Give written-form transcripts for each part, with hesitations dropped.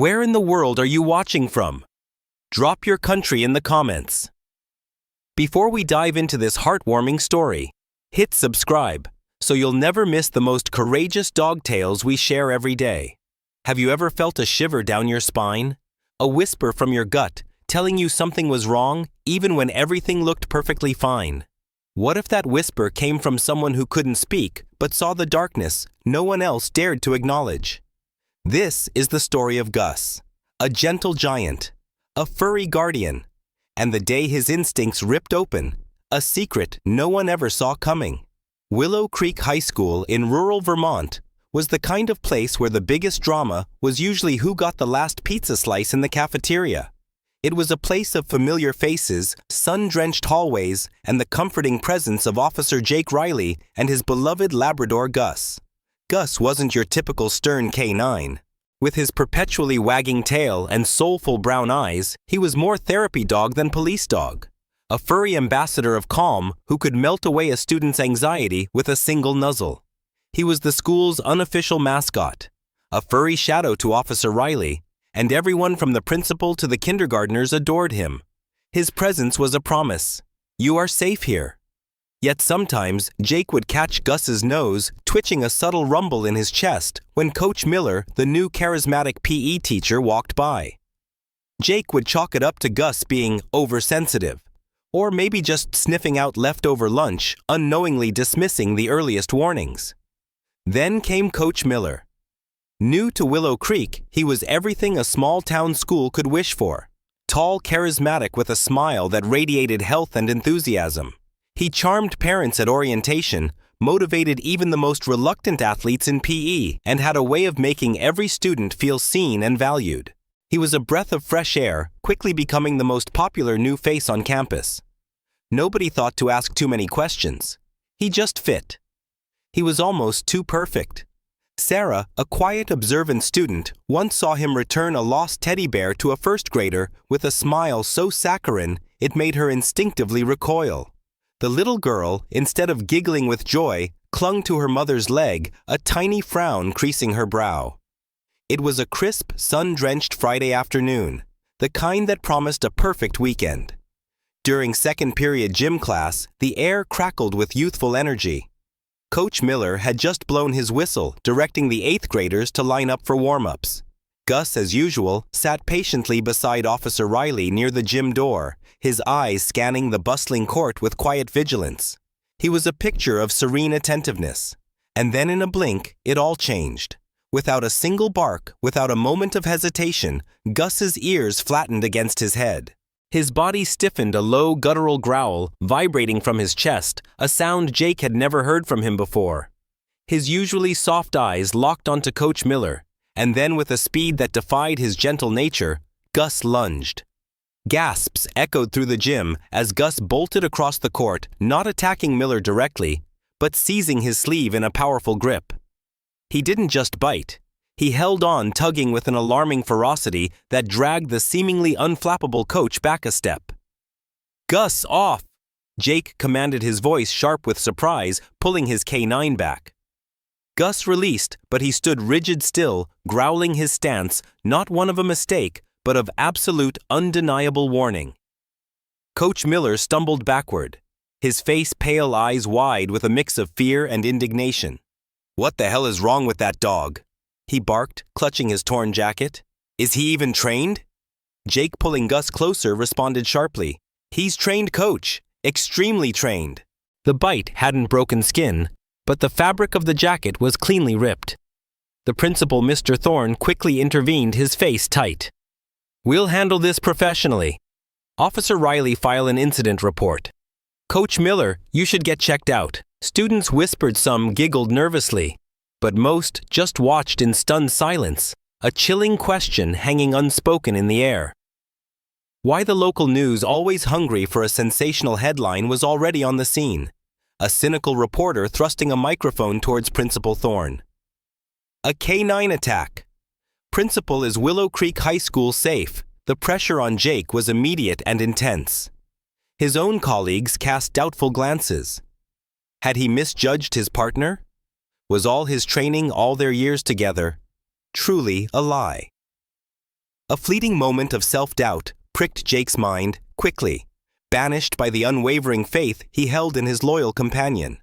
Where in the world are you watching from? Drop your country in the comments. Before we dive into this heartwarming story, hit subscribe so you'll never miss the most courageous dog tales we share every day. Have you ever felt a shiver down your spine? A whisper from your gut telling you something was wrong even when everything looked perfectly fine? What if that whisper came from someone who couldn't speak but saw the darkness no one else dared to acknowledge? This is the story of Gus, a gentle giant, a furry guardian, and the day his instincts ripped open, a secret no one ever saw coming. Willow Creek High School in rural Vermont was the kind of place where the biggest drama was usually who got the last pizza slice in the cafeteria. It was a place of familiar faces, sun-drenched hallways, and the comforting presence of Officer Jake Riley and his beloved Labrador Gus. Gus wasn't your typical stern canine. With his perpetually wagging tail and soulful brown eyes, he was more therapy dog than police dog. A furry ambassador of calm who could melt away a student's anxiety with a single nuzzle. He was the school's unofficial mascot, a furry shadow to Officer Riley, and everyone from the principal to the kindergartners adored him. His presence was a promise. You are safe here. Yet sometimes, Jake would catch Gus's nose twitching a subtle rumble in his chest when Coach Miller, the new charismatic PE teacher, walked by. Jake would chalk it up to Gus being oversensitive, or maybe just sniffing out leftover lunch, unknowingly dismissing the earliest warnings. Then came Coach Miller. New to Willow Creek, he was everything a small-town school could wish for. Tall, charismatic with a smile that radiated health and enthusiasm. He charmed parents at orientation, motivated even the most reluctant athletes in PE, and had a way of making every student feel seen and valued. He was a breath of fresh air, quickly becoming the most popular new face on campus. Nobody thought to ask too many questions. He just fit. He was almost too perfect. Sarah, a quiet, observant student, once saw him return a lost teddy bear to a first grader with a smile so saccharine it made her instinctively recoil. The little girl, instead of giggling with joy, clung to her mother's leg, a tiny frown creasing her brow. It was a crisp, sun-drenched Friday afternoon, the kind that promised a perfect weekend. During second-period gym class, the air crackled with youthful energy. Coach Miller had just blown his whistle, directing the 8th graders to line up for warm-ups. Gus, as usual, sat patiently beside Officer Riley near the gym door, his eyes scanning the bustling court with quiet vigilance. He was a picture of serene attentiveness. And then in a blink, it all changed. Without a single bark, without a moment of hesitation, Gus's ears flattened against his head. His body stiffened, a low guttural growl vibrating from his chest, a sound Jake had never heard from him before. His usually soft eyes locked onto Coach Miller, and then with a speed that defied his gentle nature, Gus lunged. Gasps echoed through the gym as Gus bolted across the court, not attacking Miller directly, but seizing his sleeve in a powerful grip. He didn't just bite. He held on, tugging with an alarming ferocity that dragged the seemingly unflappable coach back a step. "Gus, off!" Jake commanded, his voice sharp with surprise, pulling his canine back. Gus released, but he stood rigid still, growling his stance, not one of a mistake, but of absolute, undeniable warning. Coach Miller stumbled backward, his face pale, eyes wide with a mix of fear and indignation. "What the hell is wrong with that dog?" he barked, clutching his torn jacket. "Is he even trained?" Jake, pulling Gus closer, responded sharply. "He's trained, coach. Extremely trained." The bite hadn't broken skin, but the fabric of the jacket was cleanly ripped. The principal, Mr. Thorne, quickly intervened, his face tight. "We'll handle this professionally. Officer Riley, file an incident report. Coach Miller, you should get checked out." Students whispered, some giggled nervously, but most just watched in stunned silence, a chilling question hanging unspoken in the air. Why the local news, always hungry for a sensational headline, was already on the scene. A cynical reporter thrusting a microphone towards Principal Thorne. "A canine attack. Principal, is Willow Creek High School safe?" The pressure on Jake was immediate and intense. His own colleagues cast doubtful glances. Had he misjudged his partner? Was all his training, all their years together, truly a lie? A fleeting moment of self-doubt pricked Jake's mind quickly, banished by the unwavering faith he held in his loyal companion.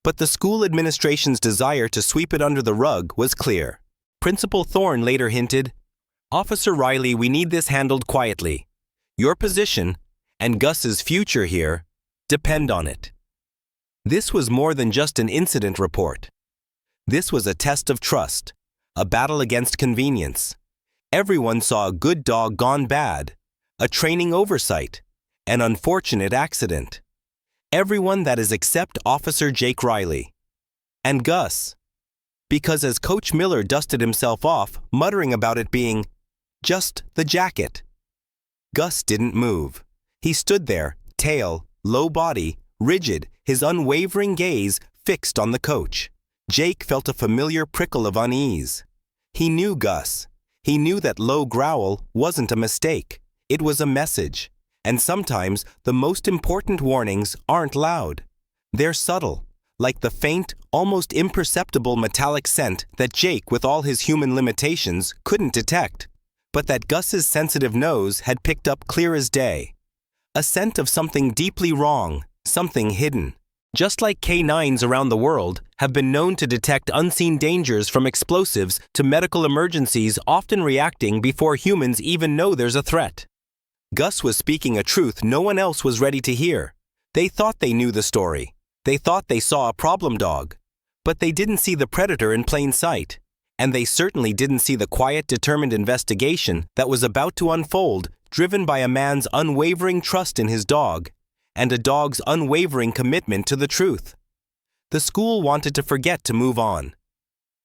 But the school administration's desire to sweep it under the rug was clear. Principal Thorne later hinted, "Officer Riley, we need this handled quietly. Your position, and Gus's future here, depend on it." This was more than just an incident report. This was a test of trust, a battle against convenience. Everyone saw a good dog gone bad, a training oversight, an unfortunate accident. Everyone that is except Officer Jake Riley. And Gus. Because as Coach Miller dusted himself off, muttering about it being just the jacket, Gus didn't move. He stood there, tail, low body, rigid, his unwavering gaze fixed on the coach. Jake felt a familiar prickle of unease. He knew Gus. He knew that low growl wasn't a mistake. It was a message. And sometimes the most important warnings aren't loud. They're subtle, like the faint, almost imperceptible metallic scent that Jake, with all his human limitations, couldn't detect, but that Gus's sensitive nose had picked up clear as day. A scent of something deeply wrong, something hidden. Just like canines around the world have been known to detect unseen dangers from explosives to medical emergencies, often reacting before humans even know there's a threat. Gus was speaking a truth no one else was ready to hear. They thought they knew the story. They thought they saw a problem dog. But they didn't see the predator in plain sight. And they certainly didn't see the quiet, determined investigation that was about to unfold, driven by a man's unwavering trust in his dog, and a dog's unwavering commitment to the truth. The school wanted to forget to move on.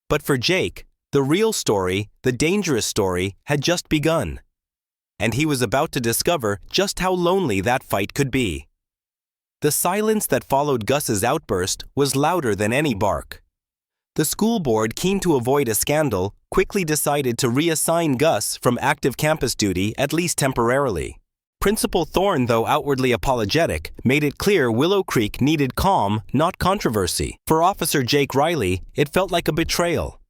But for Jake, the real story, the dangerous story, had just begun. And he was about to discover just how lonely that fight could be. The silence that followed Gus's outburst was louder than any bark. The school board, keen to avoid a scandal, quickly decided to reassign Gus from active campus duty, at least temporarily. Principal Thorne, though outwardly apologetic, made it clear Willow Creek needed calm, not controversy. For Officer Jake Riley, it felt like a betrayal.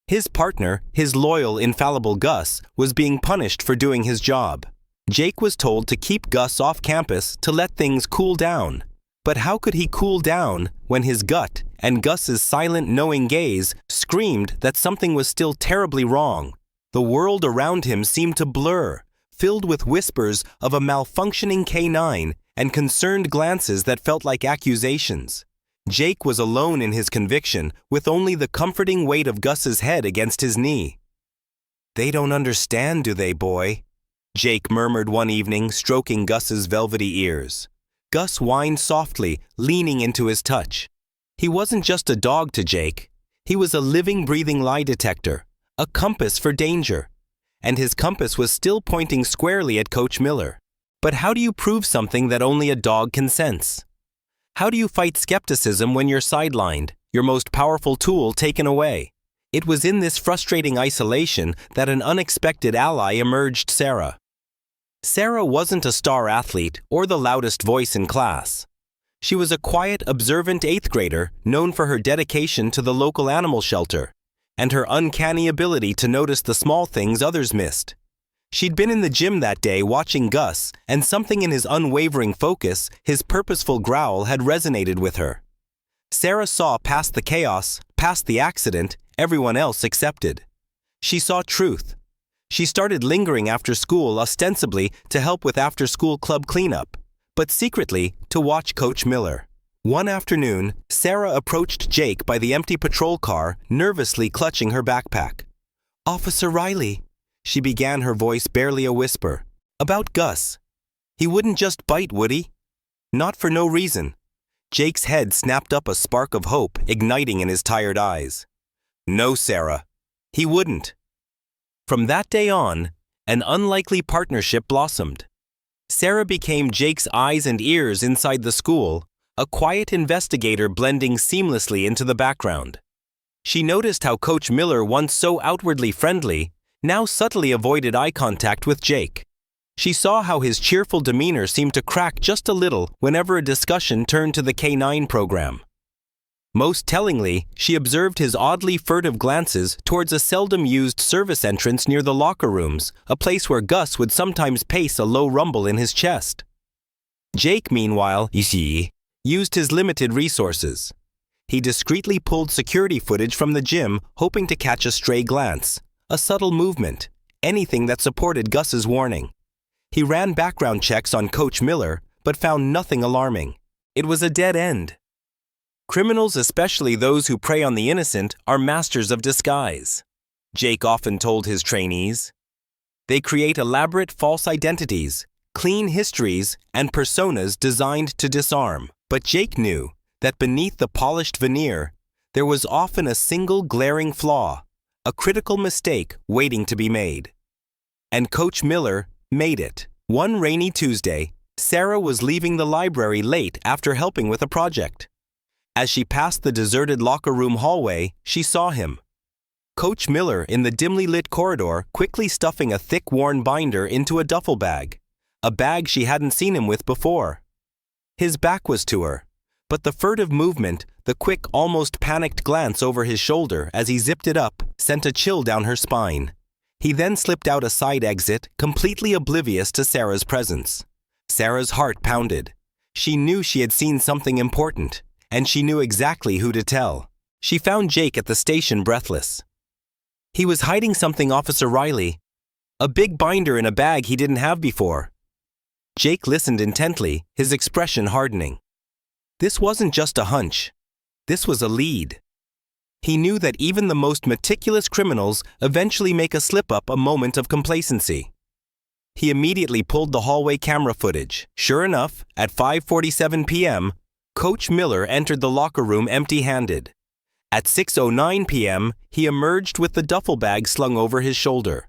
His partner, his loyal, infallible Gus, was being punished for doing his job. Jake was told to keep Gus off campus to let things cool down. But how could he cool down when his gut and Gus's silent, knowing gaze screamed that something was still terribly wrong? The world around him seemed to blur, filled with whispers of a malfunctioning canine and concerned glances that felt like accusations. Jake was alone in his conviction, with only the comforting weight of Gus's head against his knee. "They don't understand, do they, boy?" Jake murmured one evening, stroking Gus's velvety ears. Gus whined softly, leaning into his touch. He wasn't just a dog to Jake. He was a living, breathing lie detector, a compass for danger. And his compass was still pointing squarely at Coach Miller. But how do you prove something that only a dog can sense? How do you fight skepticism when you're sidelined, your most powerful tool taken away? It was in this frustrating isolation that an unexpected ally emerged: Sarah. Sarah wasn't a star athlete or the loudest voice in class. She was a quiet, observant 8th grader known for her dedication to the local animal shelter and her uncanny ability to notice the small things others missed. She'd been in the gym that day watching Gus, and something in his unwavering focus, his purposeful growl, had resonated with her. Sarah saw past the chaos, past the accident everyone else accepted. She saw truth. She started lingering after school, ostensibly to help with after-school club cleanup, but secretly to watch Coach Miller. One afternoon, Sarah approached Jake by the empty patrol car, nervously clutching her backpack. "Officer Riley," she began, her voice barely a whisper. "About Gus. He wouldn't just bite, would he?" Not for no reason. Jake's head snapped up, a spark of hope igniting in his tired eyes. "No, Sarah. He wouldn't." From that day on, an unlikely partnership blossomed. Sarah became Jake's eyes and ears inside the school, a quiet investigator blending seamlessly into the background. She noticed how Coach Miller, once so outwardly friendly, now subtly avoided eye contact with Jake. She saw how his cheerful demeanor seemed to crack just a little whenever a discussion turned to the canine program. Most tellingly, she observed his oddly furtive glances towards a seldom-used service entrance near the locker rooms, a place where Gus would sometimes pace a low rumble in his chest. Jake, meanwhile, used his limited resources. He discreetly pulled security footage from the gym, hoping to catch a stray glance, a subtle movement, anything that supported Gus's warning. He ran background checks on Coach Miller, but found nothing alarming. It was a dead end. Criminals, especially those who prey on the innocent, are masters of disguise, Jake often told his trainees. They create elaborate false identities, clean histories, and personas designed to disarm. But Jake knew that beneath the polished veneer, there was often a single glaring flaw, a critical mistake waiting to be made. And Coach Miller made it. One rainy Tuesday, Sarah was leaving the library late after helping with a project. As she passed the deserted locker room hallway, she saw him. Coach Miller in the dimly lit corridor, quickly stuffing a thick worn binder into a duffel bag, a bag she hadn't seen him with before. His back was to her, but the furtive movement, the quick, almost panicked glance over his shoulder as he zipped it up, sent a chill down her spine. He then slipped out a side exit, completely oblivious to Sarah's presence. Sarah's heart pounded. She knew she had seen something important, and she knew exactly who to tell. She found Jake at the station breathless. He was hiding something, Officer Riley. A big binder in a bag he didn't have before. Jake listened intently, his expression hardening. This wasn't just a hunch. This was a lead. He knew that even the most meticulous criminals eventually make a slip-up a moment of complacency. He immediately pulled the hallway camera footage. Sure enough, at 5:47 p.m., Coach Miller entered the locker room empty-handed. At 6:09 p.m., he emerged with the duffel bag slung over his shoulder.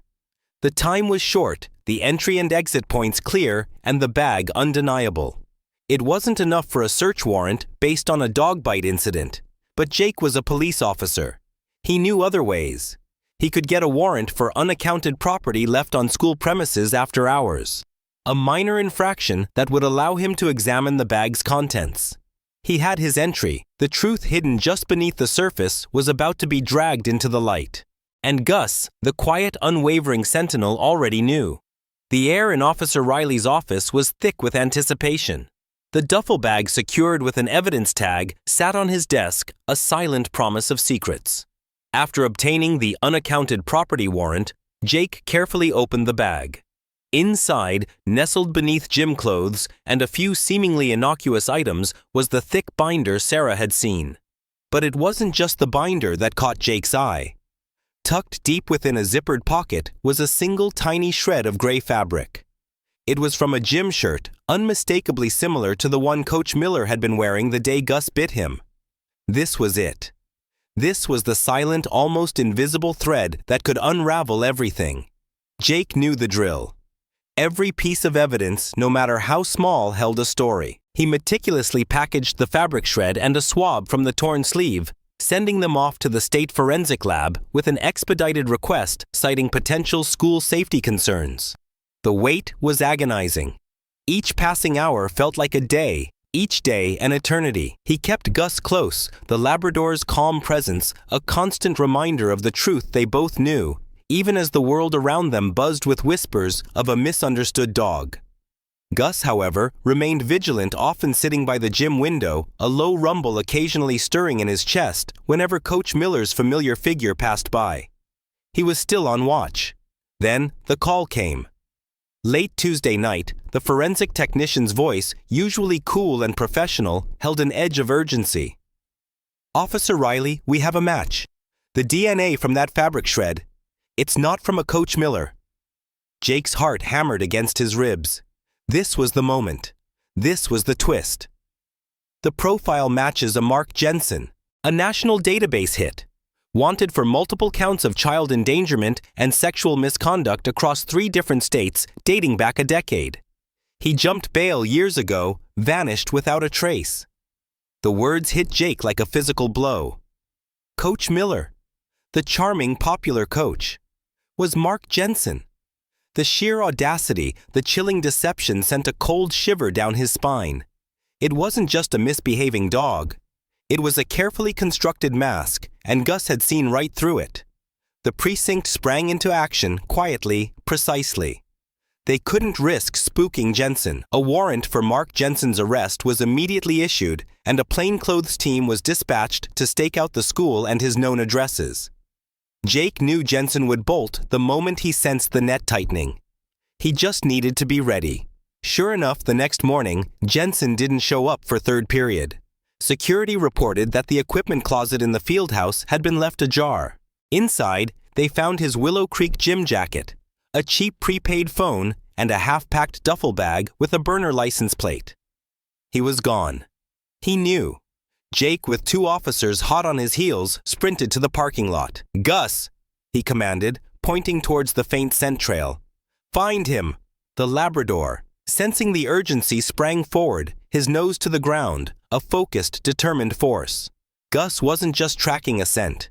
The time was short, the entry and exit points clear, and the bag undeniable. It wasn't enough for a search warrant based on a dog bite incident, but Jake was a police officer. He knew other ways. He could get a warrant for unaccounted property left on school premises after hours, a minor infraction that would allow him to examine the bag's contents. He had his entry. The truth hidden just beneath the surface was about to be dragged into the light. And Gus, the quiet, unwavering sentinel, already knew. The air in Officer Riley's office was thick with anticipation. The duffel bag secured with an evidence tag sat on his desk, a silent promise of secrets. After obtaining the unaccounted property warrant, Jake carefully opened the bag. Inside, nestled beneath gym clothes and a few seemingly innocuous items, was the thick binder Sarah had seen. But it wasn't just the binder that caught Jake's eye. Tucked deep within a zippered pocket was a single tiny shred of gray fabric. It was from a gym shirt, unmistakably similar to the one Coach Miller had been wearing the day Gus bit him. This was it. This was the silent, almost invisible thread that could unravel everything. Jake knew the drill. Every piece of evidence, no matter how small, held a story. He meticulously packaged the fabric shred and a swab from the torn sleeve, sending them off to the state forensic lab with an expedited request citing potential school safety concerns. The wait was agonizing. Each passing hour felt like a day, each day an eternity. He kept Gus close, the Labrador's calm presence a constant reminder of the truth they both knew, even as the world around them buzzed with whispers of a misunderstood dog. Gus, however, remained vigilant, often sitting by the gym window, a low rumble occasionally stirring in his chest whenever Coach Miller's familiar figure passed by. He was still on watch. Then the call came. Late Tuesday night, the forensic technician's voice, usually cool and professional, held an edge of urgency. "Officer Riley, we have a match. The DNA from that fabric shred. It's not from a Coach Miller." Jake's heart hammered against his ribs. This was the moment. This was the twist. The profile matches a Mark Jensen, a national database hit, wanted for multiple counts of child endangerment and sexual misconduct across 3 different states dating back a decade. He jumped bail years ago, vanished without a trace. The words hit Jake like a physical blow. Coach Miller, the charming, popular coach, was Mark Jensen. The sheer audacity, the chilling deception sent a cold shiver down his spine. It wasn't just a misbehaving dog. It was a carefully constructed mask, and Gus had seen right through it. The precinct sprang into action, quietly, precisely. They couldn't risk spooking Jensen. A warrant for Mark Jensen's arrest was immediately issued, and a plainclothes team was dispatched to stake out the school and his known addresses. Jake knew Jensen would bolt the moment he sensed the net tightening. He just needed to be ready. Sure enough, the next morning, Jensen didn't show up for third period. Security reported that the equipment closet in the field house had been left ajar. Inside, they found his Willow Creek gym jacket, a cheap prepaid phone, and a half-packed duffel bag with a burner license plate. He was gone. He knew. Jake, with 2 officers hot on his heels, sprinted to the parking lot. "Gus!" he commanded, pointing towards the faint scent trail. "Find him!" The Labrador, sensing the urgency, sprang forward, his nose to the ground, a focused, determined force. Gus wasn't just tracking a scent.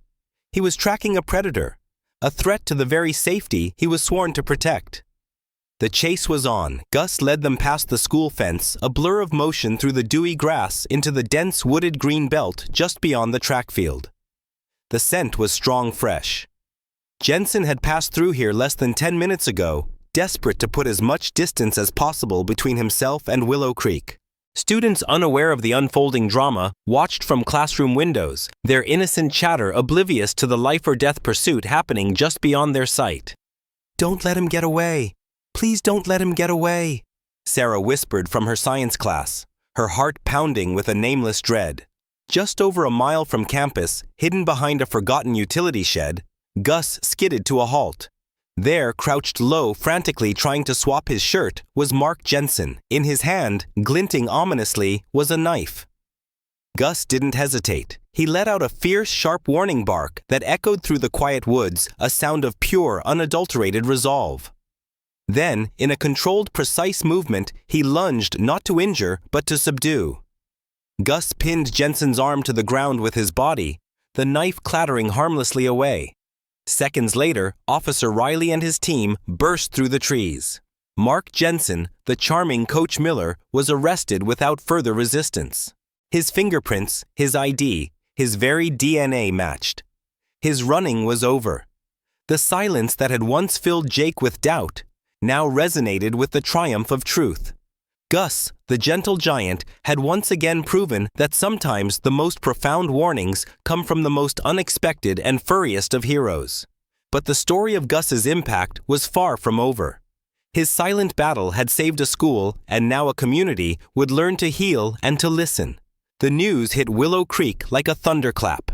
He was tracking a predator, a threat to the very safety he was sworn to protect. The chase was on. Gus led them past the school fence, a blur of motion through the dewy grass into the dense wooded green belt just beyond the track field. The scent was strong, fresh. Jensen had passed through here less than 10 minutes ago, desperate to put as much distance as possible between himself and Willow Creek. Students unaware of the unfolding drama watched from classroom windows, their innocent chatter oblivious to the life-or-death pursuit happening just beyond their sight. "Don't let him get away. Please don't let him get away," Sarah whispered from her science class, her heart pounding with a nameless dread. Just over a mile from campus, hidden behind a forgotten utility shed, Gus skidded to a halt. There, crouched low, frantically trying to swap his shirt, was Mark Jensen. In his hand, glinting ominously, was a knife. Gus didn't hesitate. He let out a fierce, sharp warning bark that echoed through the quiet woods, a sound of pure, unadulterated resolve. Then, in a controlled, precise movement, he lunged not to injure, but to subdue. Gus pinned Jensen's arm to the ground with his body, the knife clattering harmlessly away. Seconds later, Officer Riley and his team burst through the trees. Mark Jensen, the charming Coach Miller, was arrested without further resistance. His fingerprints, his ID, his very DNA matched. His running was over. The silence that had once filled Jake with doubt now resonated with the triumph of truth. Gus, the gentle giant, had once again proven that sometimes the most profound warnings come from the most unexpected and furriest of heroes. But the story of Gus's impact was far from over. His silent battle had saved a school, and now a community would learn to heal and to listen. The news hit Willow Creek like a thunderclap.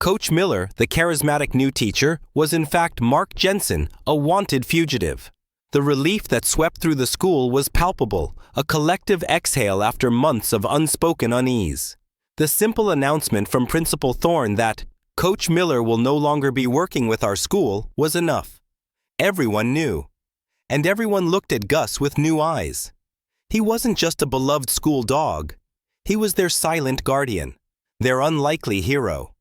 Coach Miller, the charismatic new teacher, was in fact Mark Jensen, a wanted fugitive. The relief that swept through the school was palpable, a collective exhale after months of unspoken unease. The simple announcement from Principal Thorne that Coach Miller will no longer be working with our school was enough. Everyone knew. And everyone looked at Gus with new eyes. He wasn't just a beloved school dog. He was their silent guardian, their unlikely hero.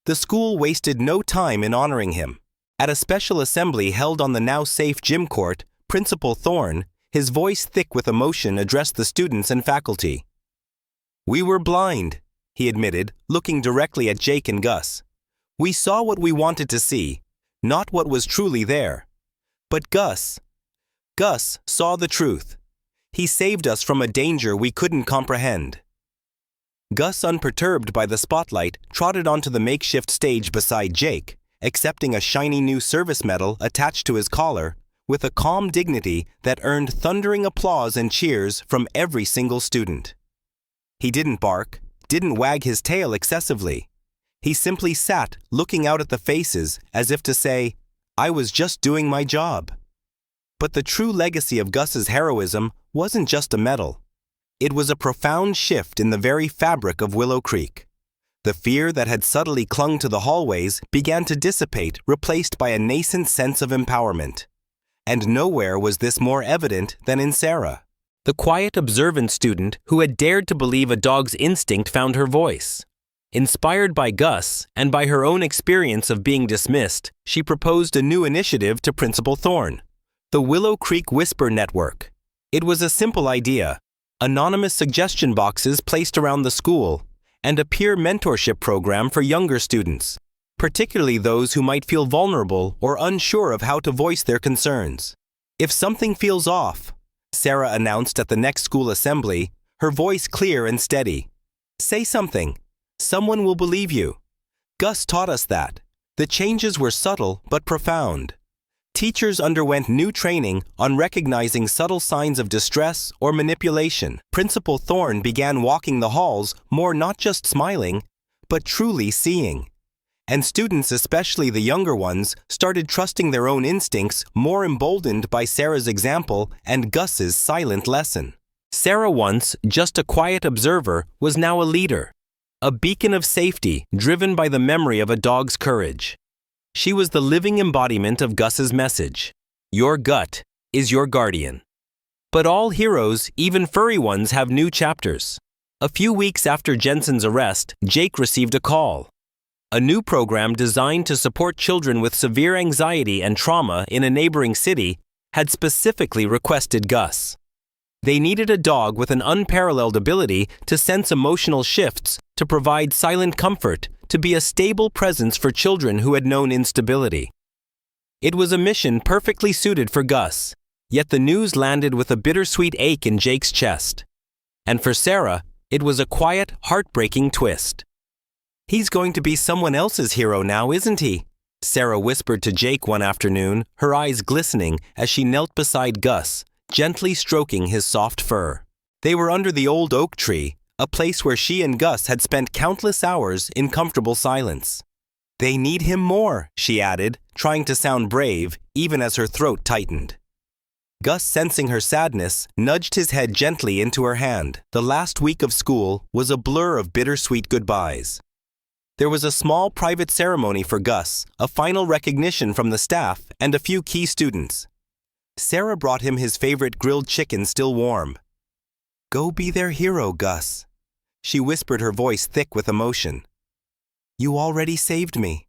The school wasted no time in honoring him. At a special assembly held on the now safe gym court, Principal Thorne, his voice thick with emotion, addressed the students and faculty. "We were blind," he admitted, looking directly at Jake and Gus. "We saw what we wanted to see, not what was truly there. But Gus saw the truth. He saved us from a danger we couldn't comprehend." Gus, unperturbed by the spotlight, trotted onto the makeshift stage beside Jake, accepting a shiny new service medal attached to his collar, with a calm dignity that earned thundering applause and cheers from every single student. He didn't bark, didn't wag his tail excessively. He simply sat, looking out at the faces, as if to say, "I was just doing my job." But the true legacy of Gus's heroism wasn't just a medal. It was a profound shift in the very fabric of Willow Creek. The fear that had subtly clung to the hallways began to dissipate, replaced by a nascent sense of empowerment. And nowhere was this more evident than in Sarah, the quiet, observant student who had dared to believe a dog's instinct found her voice. Inspired by Gus and by her own experience of being dismissed, she proposed a new initiative to Principal Thorne, the Willow Creek Whisper Network. It was a simple idea: anonymous suggestion boxes placed around the school, and a peer mentorship program for younger students, particularly those who might feel vulnerable or unsure of how to voice their concerns. "If something feels off," Sarah announced at the next school assembly, her voice clear and steady, "say something. Someone will believe you." Gus taught us that. The changes were subtle but profound. Teachers underwent new training on recognizing subtle signs of distress or manipulation. Principal Thorne began walking the halls more not just smiling, but truly seeing. And students, especially the younger ones, started trusting their own instincts, more emboldened by Sarah's example and Gus's silent lesson. Sarah, once just a quiet observer, was now a leader, a beacon of safety driven by the memory of a dog's courage. She was the living embodiment of Gus's message: your gut is your guardian. But all heroes, even furry ones, have new chapters. A few weeks after Jensen's arrest, Jake received a call. A new program designed to support children with severe anxiety and trauma in a neighboring city had specifically requested Gus. They needed a dog with an unparalleled ability to sense emotional shifts, to provide silent comfort, to be a stable presence for children who had known instability. It was a mission perfectly suited for Gus, yet the news landed with a bittersweet ache in Jake's chest. And for Sarah, it was a quiet, heartbreaking twist. "He's going to be someone else's hero now, isn't he?" Sarah whispered to Jake one afternoon, her eyes glistening as she knelt beside Gus, gently stroking his soft fur. They were under the old oak tree, a place where she and Gus had spent countless hours in comfortable silence. "They need him more," she added, trying to sound brave, even as her throat tightened. Gus, sensing her sadness, nudged his head gently into her hand. The last week of school was a blur of bittersweet goodbyes. There was a small private ceremony for Gus, a final recognition from the staff, and a few key students. Sarah brought him his favorite grilled chicken still warm. "Go be their hero, Gus," she whispered, her voice thick with emotion. "You already saved me."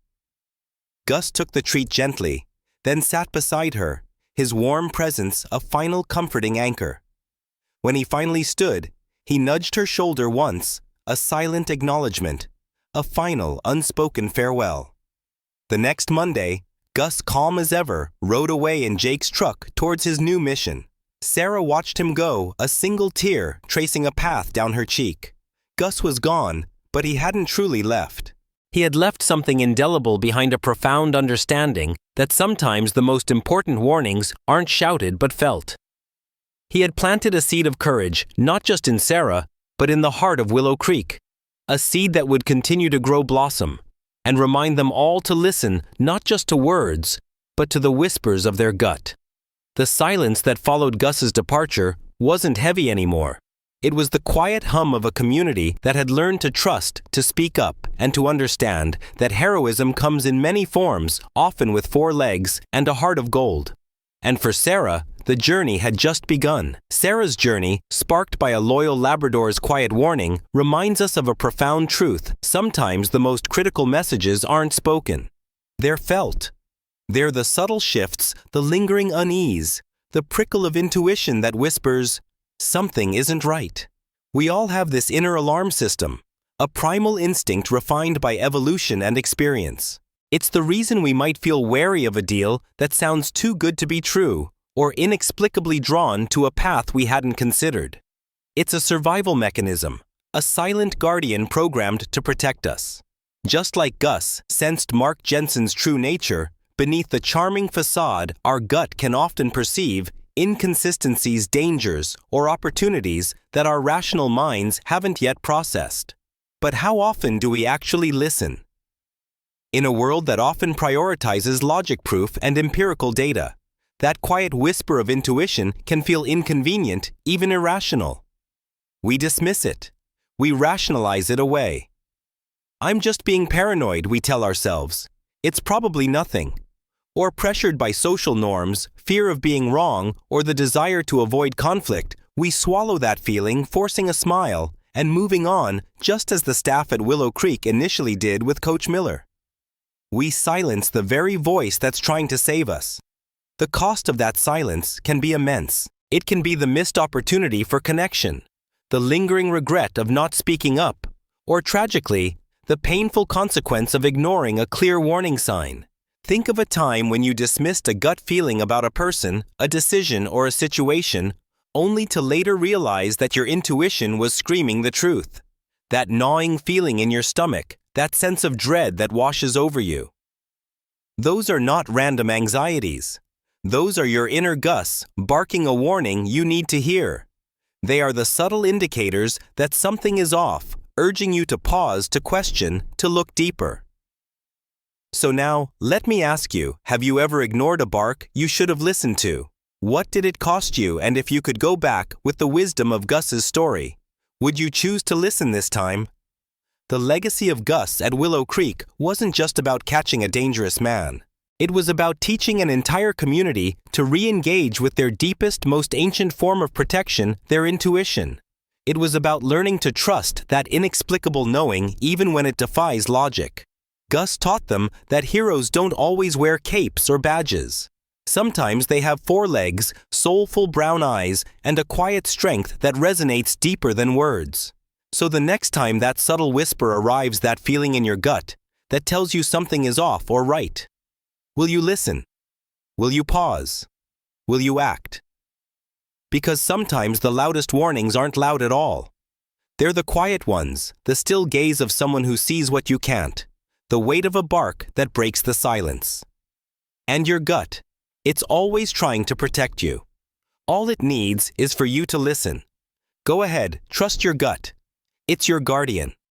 Gus took the treat gently, then sat beside her, his warm presence a final comforting anchor. When he finally stood, he nudged her shoulder once, a silent acknowledgement, a final, unspoken farewell. The next Monday, Gus, calm as ever, rode away in Jake's truck towards his new mission. Sarah watched him go, a single tear tracing a path down her cheek. Gus was gone, but he hadn't truly left. He had left something indelible behind, a profound understanding that sometimes the most important warnings aren't shouted but felt. He had planted a seed of courage, not just in Sarah, but in the heart of Willow Creek. A seed that would continue to grow blossom, and remind them all to listen not just to words, but to the whispers of their gut. The silence that followed Gus's departure wasn't heavy anymore. It was the quiet hum of a community that had learned to trust, to speak up, and to understand that heroism comes in many forms, often with 4 legs and a heart of gold. And for Sarah, the journey had just begun. Sarah's journey, sparked by a loyal Labrador's quiet warning, reminds us of a profound truth. Sometimes the most critical messages aren't spoken. They're felt. They're the subtle shifts, the lingering unease, the prickle of intuition that whispers, something isn't right. We all have this inner alarm system, a primal instinct refined by evolution and experience. It's the reason we might feel wary of a deal that sounds too good to be true, or inexplicably drawn to a path we hadn't considered. It's a survival mechanism, a silent guardian programmed to protect us. Just like Gus sensed Mark Jensen's true nature, beneath the charming facade, our gut can often perceive inconsistencies, dangers, or opportunities that our rational minds haven't yet processed. But how often do we actually listen? In a world that often prioritizes logic proof and empirical data, that quiet whisper of intuition can feel inconvenient, even irrational. We dismiss it. We rationalize it away. "I'm just being paranoid," we tell ourselves. "It's probably nothing." Or pressured by social norms, fear of being wrong, or the desire to avoid conflict, we swallow that feeling, forcing a smile, and moving on, just as the staff at Willow Creek initially did with Coach Miller. We silence the very voice that's trying to save us. The cost of that silence can be immense. It can be the missed opportunity for connection, the lingering regret of not speaking up, Or tragically, the painful consequence of ignoring a clear warning sign. Think of a time when you dismissed a gut feeling about a person, a decision, or a situation, only to later realize that your intuition was screaming the truth. That gnawing feeling in your stomach, that sense of dread that washes over you. Those are not random anxieties. Those are your inner Gus barking a warning you need to hear. They are the subtle indicators that something is off, urging you to pause, to question, to look deeper. So now, let me ask you, have you ever ignored a bark you should have listened to? What did it cost you? And if you could go back with the wisdom of Gus's story, would you choose to listen this time? The legacy of Gus at Willow Creek wasn't just about catching a dangerous man. It was about teaching an entire community to re-engage with their deepest, most ancient form of protection, their intuition. It was about learning to trust that inexplicable knowing even when it defies logic. Gus taught them that heroes don't always wear capes or badges. Sometimes they have 4 legs, soulful brown eyes, and a quiet strength that resonates deeper than words. So the next time that subtle whisper arrives, that feeling in your gut that tells you something is off or right, will you listen? Will you pause? Will you act? Because sometimes the loudest warnings aren't loud at all. They're the quiet ones, the still gaze of someone who sees what you can't, the weight of a bark that breaks the silence. And your gut, it's always trying to protect you. All it needs is for you to listen. Go ahead, trust your gut. It's your guardian.